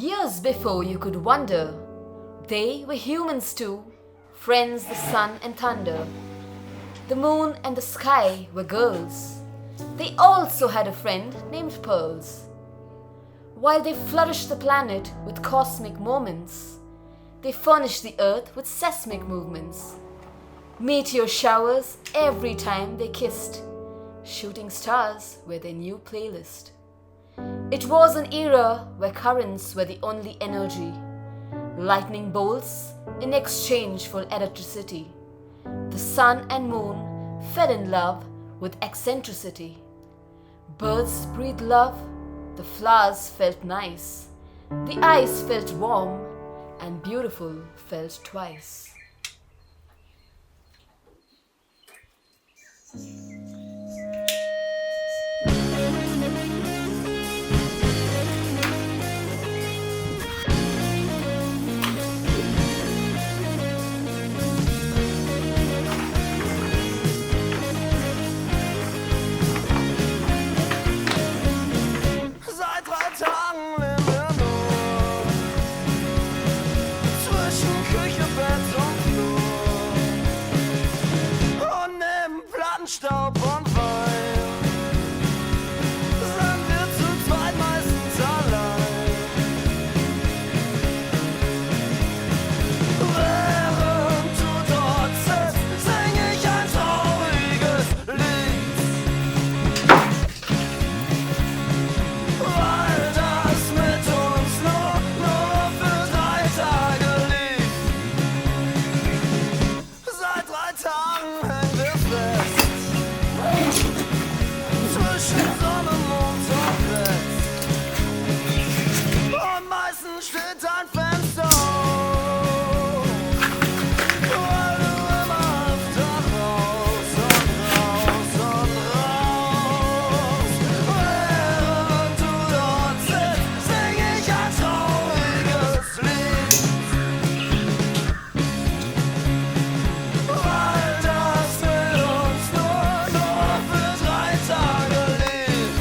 Years before you could wonder, they were humans too, friends the sun and thunder. The moon and the sky were girls. They also had a friend named Pearls. While they flourished the planet with cosmic moments, they furnished the earth with seismic movements. Meteor showers every time they kissed. Shooting stars were their new playlist. It was an era where currents were the only energy. Lightning bolts in exchange for electricity. The sun and moon fell in love with eccentricity. Birds breathed love, the flowers felt nice, the ice felt warm, and beautiful felt twice. Seit 3 Tagen leben wir nur zwischen Küche, Bett und Flur. Und neben Plattenstaub und Wein sind wir zu zweit meistens allein. Während du dort sitzt, sing ich ein trauriges Lied. Weil das mit uns nur für 3 Tage lief. Seit 3 Tagen hängen wir fest zwischen Sonne, Mond und Bett. Und meistens steht ein Fenster auf, weil du immer öfter raus und raus und raus. Während du dort sitzt, sing ich ein trauriges Lied. Weil das mit uns nur für 3 Tage lief.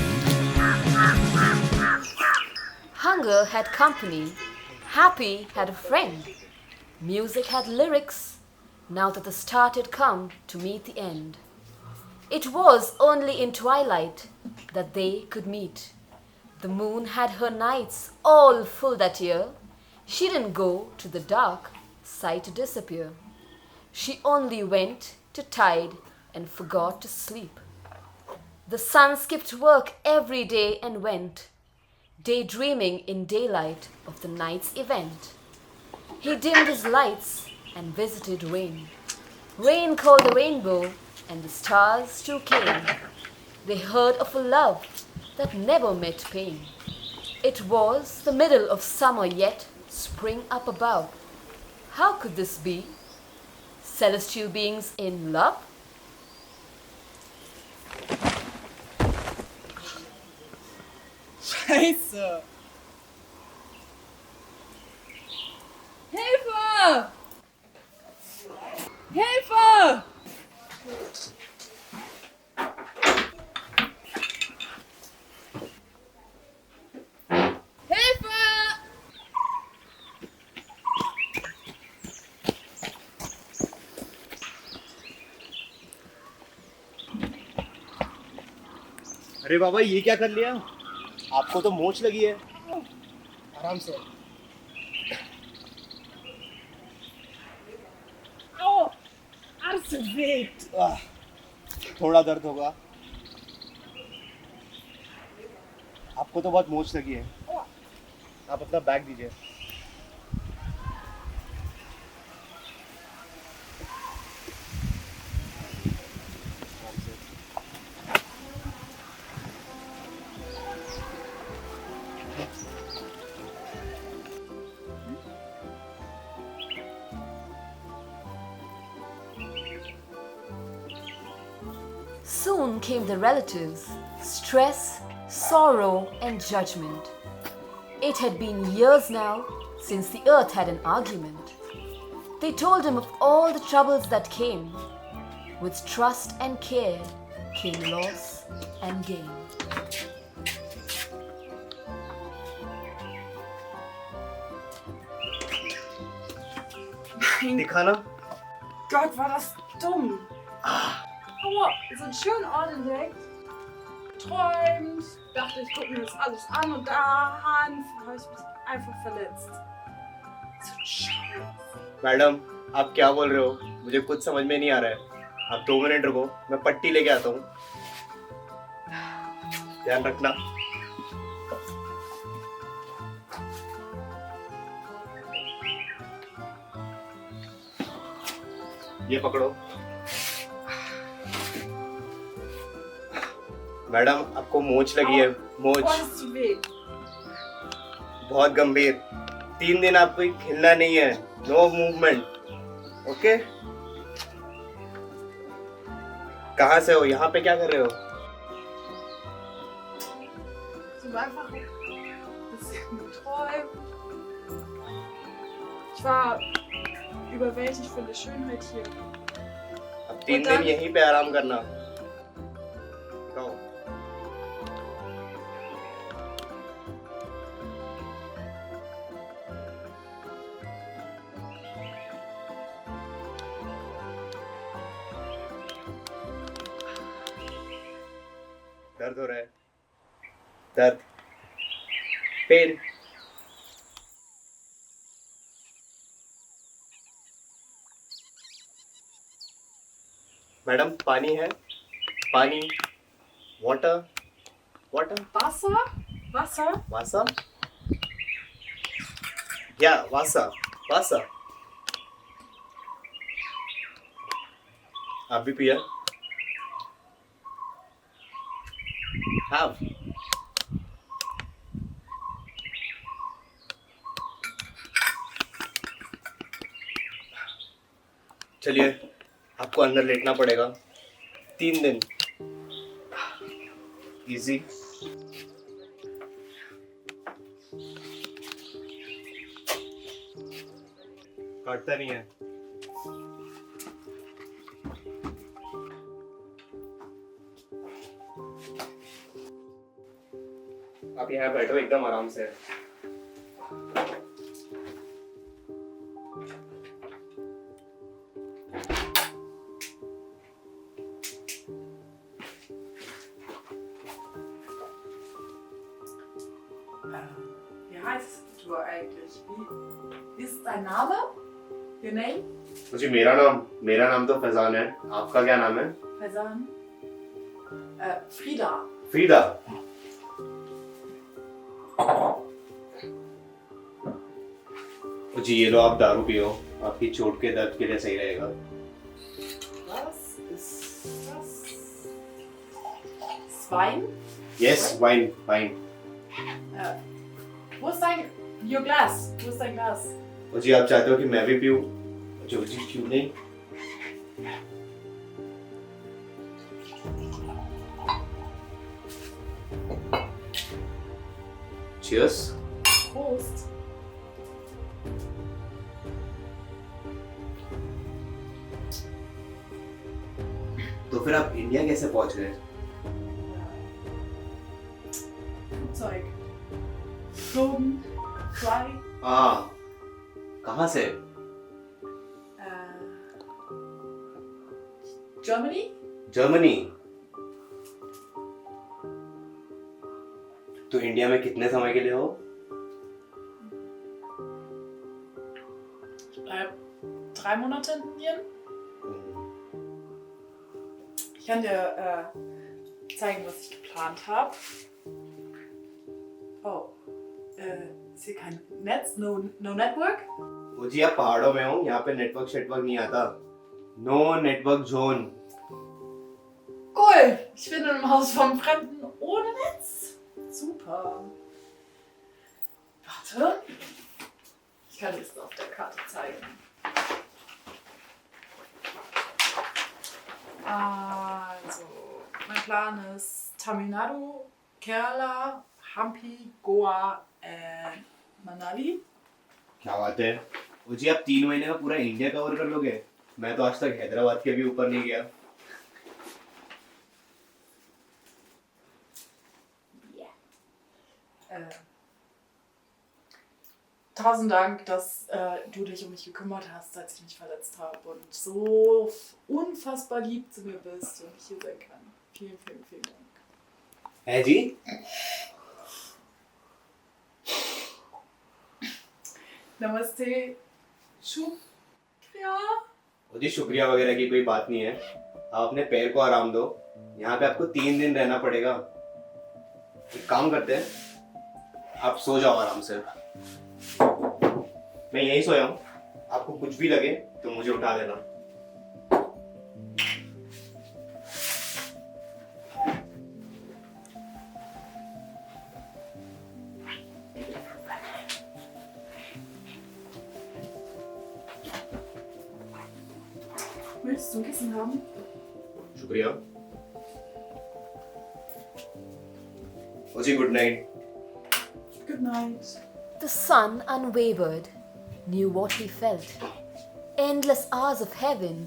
Hunger had company, happy had a friend. Music had lyrics, now that the start had come to meet the end. It was only in twilight that they could meet. The moon had her nights all full that year. She didn't go to the dark side to disappear. She only went to tide and forgot to sleep. The sun skipped work every day and went, daydreaming in daylight of the night's event. He dimmed his lights and visited rain. Rain called the rainbow, and the stars too came. They heard of a love that never met pain. It was the middle of summer, yet spring up above. How could this be? Celestial beings in love? Scheiße! Hilfe! Hilfe! Hilfe! अरे बाबा ये क्या कर लिया? आपको तो मोच लगी है। आराम से। Au! Arsch weht! थोड़ा दर्द होगा। आपको तो बहुत मोच लगी है। आप अपना बैग दीजिए। आराम से। Soon came the relatives, stress, sorrow, and judgment. It had been years now since the earth had an argument. They told him of all the troubles that came. With trust and care came loss and gain. Mein दिखाना। Gott, war das dumm. Aber so einen schönen Ort entdeckt, träumt, dachte ich gucke mir das alles an und dann habe ich mich einfach verletzt. So ein Scheiß. Madam आप क्या बोल रहे हो? मुझे कुछ समझ में नहीं आ रहा है। आप 2 मिनट रुको, मैं पट्टी लेके आता हूँ। ध्यान रखना। ये पकड़ो। मैडम आपको मोच लगी है, मोच Boah, das tut weh. बहुत गंभीर। 3 दिन आपको हिलना नहीं है, नो मूवमेंट। ओके? कहाँ से हो? यहाँ पे क्या कर रहे हो? Ich habe einfach ein bisschen geträumt. Ich war überwältigt von der Schönheit hier. अब 3 Und दिन dann- यहीं पे आराम करना। जाओ। दर्द हो रहा है? दर्द, पेन। मैडम पानी है? पानी, वाटर, वाटर, Wasser? Wasser? वासा, या वासा, वासा। आप भी पिया? हाँ। चलिए, आपको अंदर लेटना पड़ेगा 3 दिन। इजी। काटता नहीं है। आप यहाँ बैठो एकदम आराम से। Wie heißt du eigentlich? Wie ist dein Name? Your name? मुझे मेरा नाम तो फैजान है। आपका क्या नाम है? Faizan? Frida. फ्रीदा। जी ये लो, आप दारू पियो, आपकी चोट के दर्द के लिए सही रहेगा। Was ist das? Wein? Yes, wine, wine. Wo ist dein Your Glas? Wo ist dein Glas? जी आप चाहते हो कि मैं भी पीऊं? जो जी क्यों नहीं? Cheers। Prost. तो फिर आप इंडिया कैसे पहुंच गए? Flugzeug. Flogen. Fly. हाँ, कहाँ से? Germany? जर्मनी। तो इंडिया में कितने समय के लिए हो? Ich bleib 3 Monate in Indien. Ich kann dir zeigen, was ich geplant habe. Oh, ist hier kein Netz? No network? वो जी आप पहाड़ों में हो, यहाँ पे नेटवर्क शेटवर्क नहीं आता। No network zone. Cool! Ich bin in einem Haus vom Fremden ohne Netz. Super. Warte. Ich kann dir das auf der Karte zeigen. Also, mein Plan ist Tamil Nadu, Kerala, Hampi, Goa and Manali. क्या बात है? वो जी आप 3 महीने में पूरा India cover कर लोगे? मैं तो आज तक हैदराबाद के भी ऊपर नहीं गया। tausend Dank, dass du dich um mich gekümmert hast, als ich mich verletzt habe und so unfassbar lieb zu mir bist und ich hier sein kann. Vielen, vielen, vielen Dank. है जी Namaste. Shukriya. और जी शुक्रिया वगैरह की कोई बात नहीं है. आप अपने पैर को आराम दो. यहाँ पे आपको 3 दिन रहना पड़ेगा. एक काम करते हैं, आप सो जाओ आराम से. मैं यहीं सोया हूँ. आपको कुछ भी लगे तो मुझे उठा देना. Möchtest du ein Kissen haben? शुक्रिया. और जी good night. Good night. The sun, unwavered, knew what he felt. Endless hours of heaven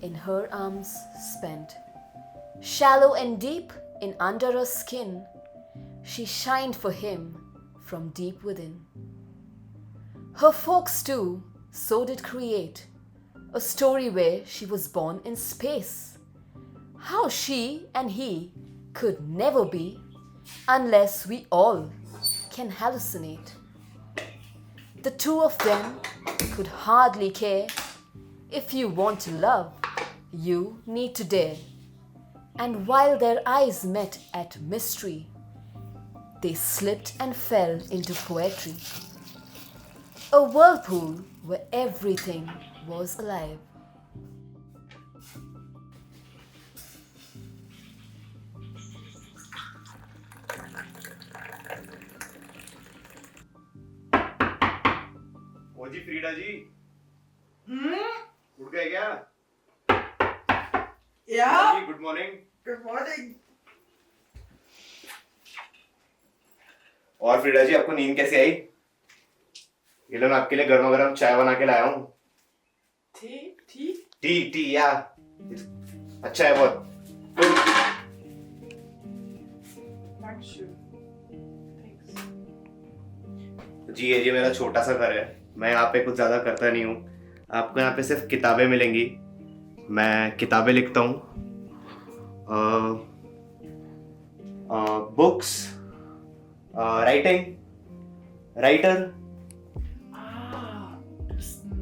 in her arms spent. Shallow and deep in under her skin, she shined for him from deep within. Her folks too so did create a story where she was born in space. How she and he could never be unless we all can hallucinate. The two of them could hardly care. If you want to love, you need to dare. And while their eyes met at mystery, they slipped and fell into poetry. A whirlpool where everything was alive. ओ जी Frida ji, Hmm? उठ गए क्या? Ja? जी good morning. Good morning. और Frida ji आपको नींद कैसे आई? ये लो मैं आपके लिए गर्मा गर्म चाय बना के लाया हूँ. Tee? Tea? टी या अच्छा है बहुत. Dankeschön. Thanks. जी ये मेरा छोटा सा घर है. मैं यहाँ पे कुछ ज़्यादा करता नहीं हूँ. आपको यहाँ पे सिर्फ किताबें मिलेंगी. मैं किताबें लिखता हूँ. Books, writing, writer. Ah, du bist ein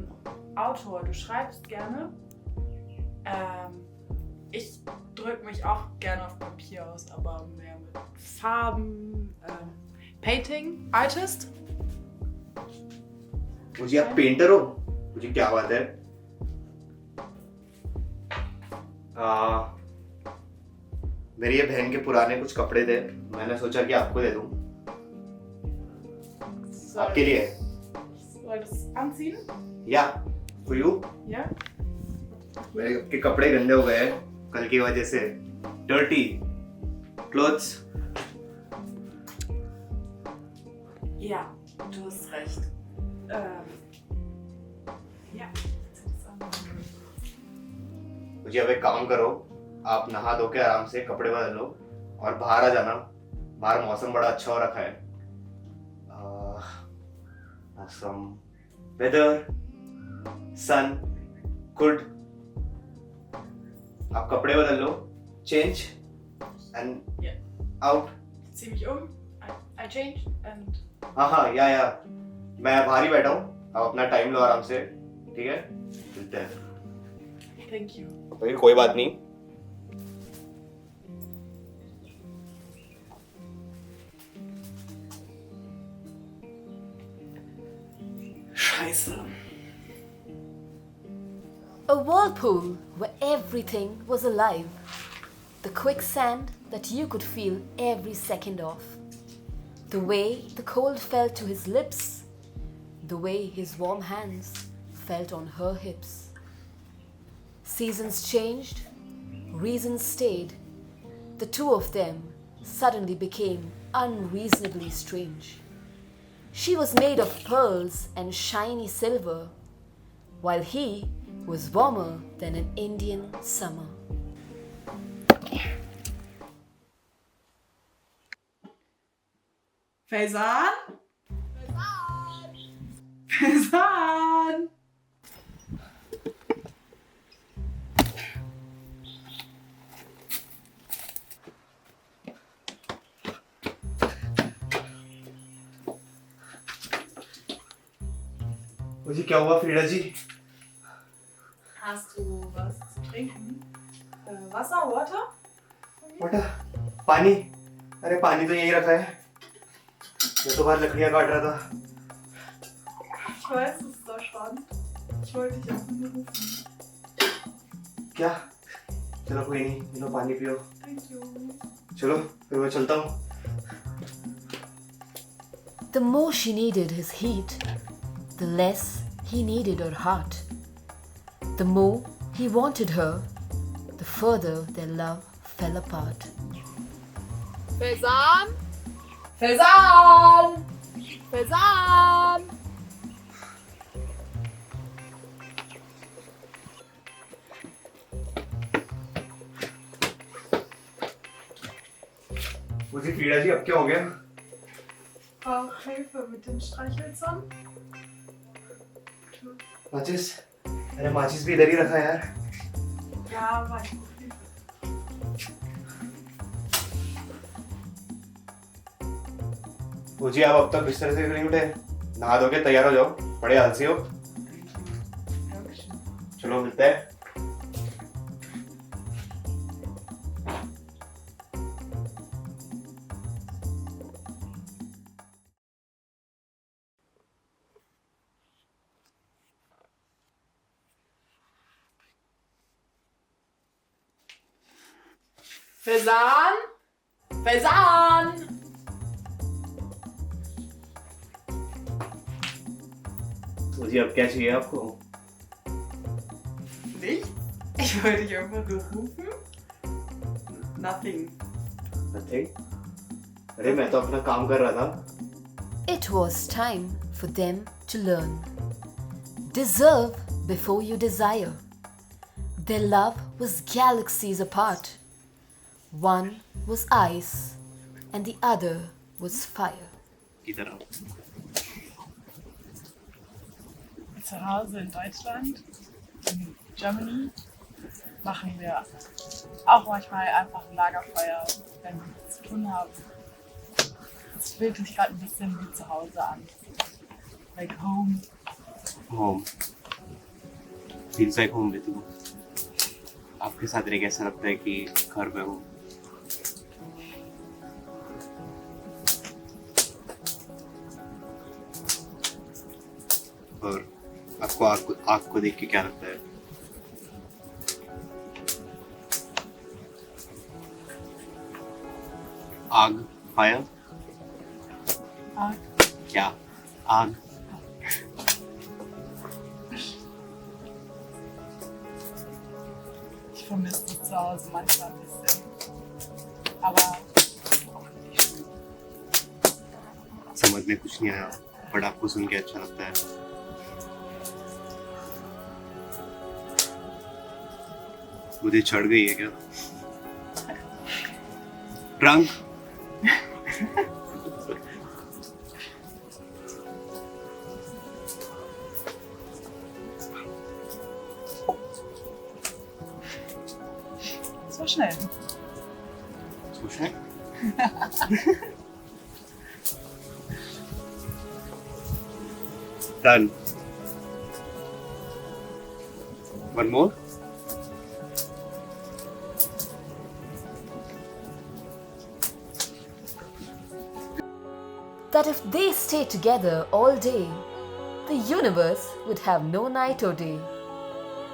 Autor. Du schreibst gerne. Ich drücke mich auch gerne auf Papier aus, aber mehr mit Farben. Painting, Artist. मुझे आप पेंटर हो? मुझे क्या बात है. मेरी ये बहन के पुराने कुछ कपड़े थे. मैंने सोचा कि आपको दे दूं. आपके लिए. Soll ich das anziehen? या फॉर यू. Ja? मेरे के कपड़े गंदे हो गए कल की वजह से. Dirty clothes. Ja, du hast recht. Ja. मुझे अब एक काम करो. आप नहा धो के आराम से कपड़े बदल लो और बाहर आ जाना. बाहर मौसम बड़ा अच्छा हो रखा है. Some weather, sun, good. आप कपड़े बदल लो. Change and Ja. Out. Zieh mich um. I change and. हाँ या मैं बाहर ही बैठा हूँ. आप अपना टाइम लो आराम से. ठीक है, मिलते हैं. Thank you. फिर कोई बात नहीं. Scheiße. A whirlpool where everything was alive. The quicksand that you could feel every second of. The way the cold fell to his lips. The way his warm hands felt on her hips. Seasons changed, reasons stayed. The two of them suddenly became unreasonably strange. She was made of pearls and shiny silver, while he was warmer than an Indian summer. Faizan? Faison! मुझे क्या हुआ Frida ji? Hast du was zu trinken? Wasser, Water? बेटा पानी? अरे पानी तो यहीं रखा है, मैं तो बाहर लकड़ियाँ काट रहा था। Ich weiß es doch schon. Ich wollte dich auch nur rufen. क्या? चलो कोई नहीं, ये लो पानी पियो। Thank you. चलो फिर मैं चलता हूँ। The more she needed his heat, the less he needed her heart. The more he wanted her, the further their love fell apart. Faison! Faison! Faison! मुझे फ्रीडा जी अब क्या हो गया? Braucht Hilfe mit dem Streichhölzern? माचिस? अरे माचिस भी इधर ही रखा है यार। Ja, aber ich brauche Hilfe. मुझे आप अब तक बिस्तर से नहीं उठे, नहा धो के तैयार हो जाओ, बड़े आलसी हो। चलो मिलते हैं। Faison! Faison! मुझे अब क्या चाहिए आपको? Nicht? Ich wollte dich einfach nur rufen. Nothing. Nothing? अरे मैं तो अपना काम कर रहा था। It was time for them to learn. Deserve before you desire. Their love was galaxies apart. One was ice and the other was fire. इधर आओ। Zu Hause in Deutschland, in Germany, machen wir auch manchmal einfach ein Lagerfeuer, wenn wir nichts zu tun haben. Es fühlt sich gerade ein bisschen wie zu Hause an. Like home. Home. Feels like home with you. आपके साथ रह के ऐसा लगता है कि घर में हूँ। और आपको आग को देख के क्या लगता है? आग, फायर? Arg. क्या? आग? Ich vermisse es zu Hause manchmal ein bisschen. Aber auch richtig schön. समझ में कुछ नहीं आया, बट आपको सुन के अच्छा लगता है। मुझे चढ़ गई है क्या? Drunk? So schnell. So schnell? Done. One more? That if they stayed together all day, the universe would have no night or day.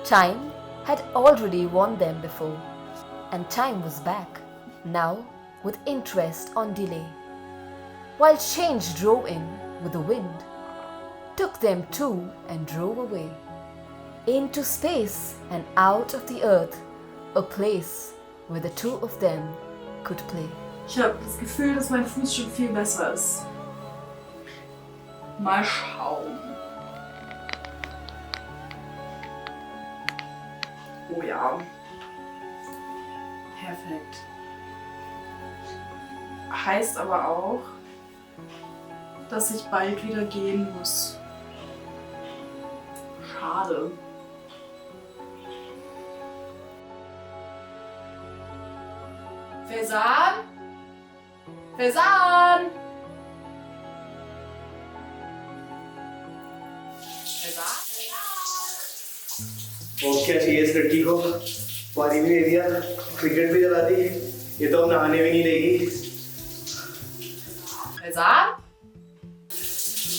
Time had already warned them before, and time was back, now with interest on delay. While change drove in with the wind, took them to and drove away, into space and out of the earth, a place where the two of them could play. Ich habe das Gefühl, dass mein Frühstück viel besser ist. Mal schauen. Oh ja. Perfekt. Heißt aber auch, dass ich bald wieder gehen muss. Schade. Fesan? Fesan? Fesan? और क्या चाहिए इस लड़की को? पानी भी दे दिया, cricket भी दिला दी, ये तो अब नहाने भी नहीं देगी। Fesan?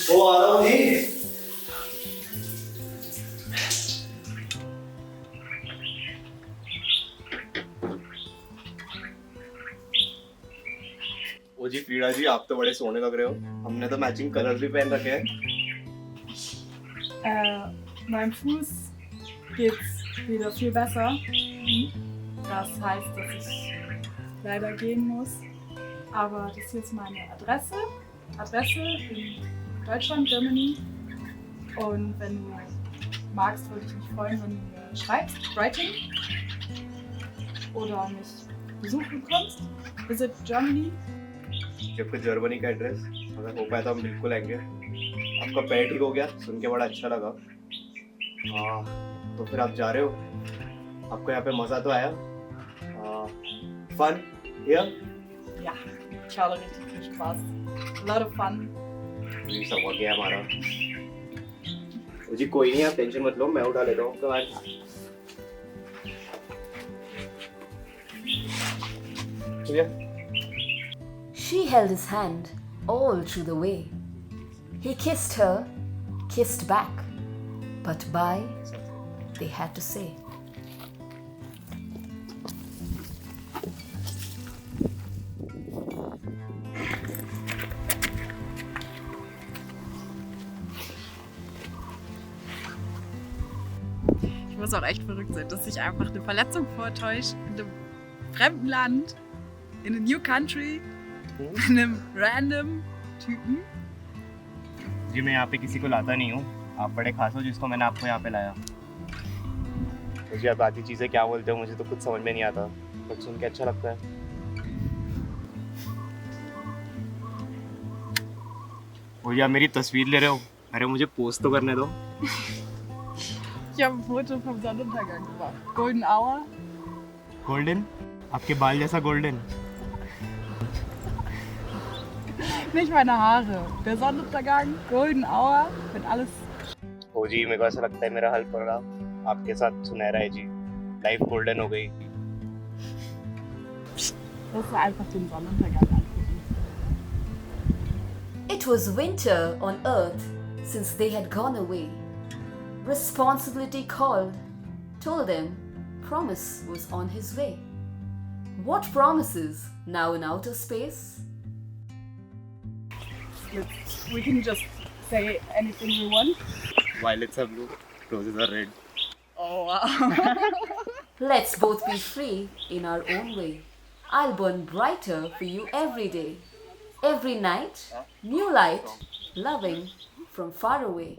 वो आ रहा हूँ जी। ओ जी फ्रीडा जी, आप तो बड़े सोने लग रहे हो। हमने तो मैचिंग कलर भी पहन रखे हैं। Meinem Fuß geht's wieder viel besser. Das heißt, dass ich leider gehen muss. Aber das hier ist meine Adresse in Deutschland, Germany. Und wenn du magst, würde ich mich freuen, wenn du mir schreibst, writing. Oder mich besuchen kommst. Visit Germany. जबकि Germany का address अगर हो पाए तो हम बिल्कुल आएंगे। आपका पैर ठीक हो गया, सुन के बड़ा अच्छा लगा। हाँ, तो फिर आप जा रहे हो? आपको यहाँ पे मजा तो आया? Fun? Here? Ja, ich hatte richtig viel Spaß. A lot of fun. जी सब हो गया हमारा। जी कोई नहीं, आप टेंशन मत लो, मैं उठा लेता हूँ आपका बैग। चलिए। She held his hand all through the way. He kissed her, kissed back, but bye, they had to say. Ich muss auch echt verrückt sein, dass sich einfach eine Verletzung vortäuscht in einem fremden Land, in a new country, in einem random Typen. जी मैं यहाँ पे किसी को लाता नहीं हूँ, आप बड़े खास हो जिसको मैंने आपको यहाँ पे लाया। मुझे आप बाकी चीज़ें क्या बोलते हो मुझे तो कुछ समझ में नहीं आता, बट सुन के अच्छा लगता है। मुझे आप मेरी तस्वीर ले रहे हो? अरे मुझे पोस्ट तो करने दो। Ich habe ein Foto vom Sonnenuntergang gemacht. Golden Hour. Golden? आपके बाल जैसा golden? Nicht meine Haare. Der Sonnenuntergang, Golden Hour, wenn alles. ओ जी मेरे को ऐसा लगता है मेरा हल पड़ रहा, आपके साथ सुनहरा है जी, लाइफ गोल्डन हो गई। Das ist einfach den Sonnenuntergang angucken. It was winter on Earth since they had gone away. Responsibility called, told them promise was on his way. What promises now in outer space? We can just say anything we want. Violets are blue, roses are red. Oh wow. Let's both be free in our own way. I'll burn brighter for you every day. Every night, new light, loving from far away.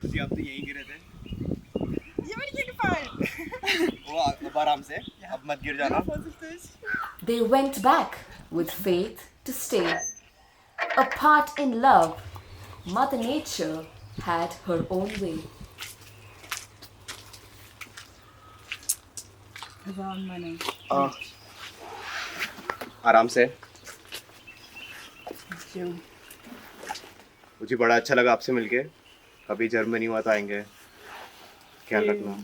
जी आप तो यहीं गिरे थे। Hier bin ich hingefallen. वो अब आराम से, अब मत गिर जाना। Vorsichtig. They went back with faith to stay. Apart in love, Mother Nature had her own way. Das waren meine. आराम से। Thank you. मुझे बड़ा अच्छा लगा आपसे मिलके, कभी जर्मनी हुआ तो आएंगे, ख्याल रखना।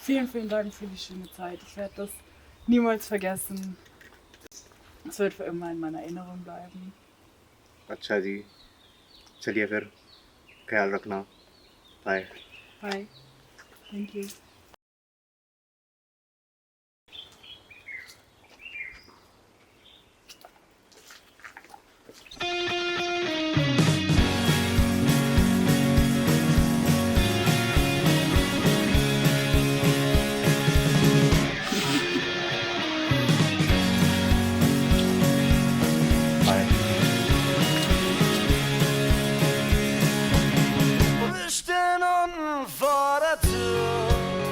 Vielen, vielen Dank für die schöne Zeit. Ich werde das niemals vergessen. Es wird für immer in meiner Erinnerung bleiben. अच्छा जी, चलिए फिर, ख्याल रखना, bye. Bye. Thank you. Wir stehen unten vor der Tür.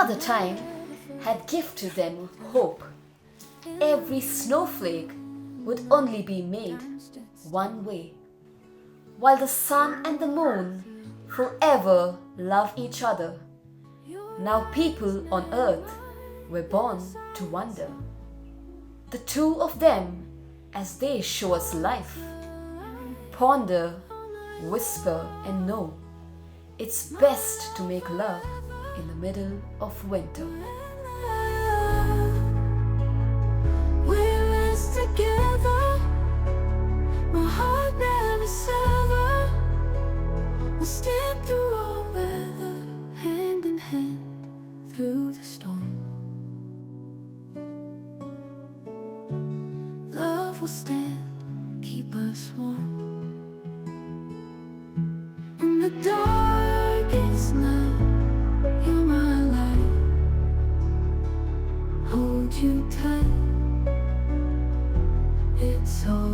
Father Time had gifted them hope. Every snowflake would only be made one way, while the sun and the moon forever love each other. Now people on earth were born to wonder. The two of them, as they show us life, ponder, whisper and know it's best to make love in the middle of winter. We rest together, my heart never sever. We'll stand through all weather, hand in hand through the storm. Love will stand, keep us warm. In the darkest night, you're my light. Hold you tight, it's all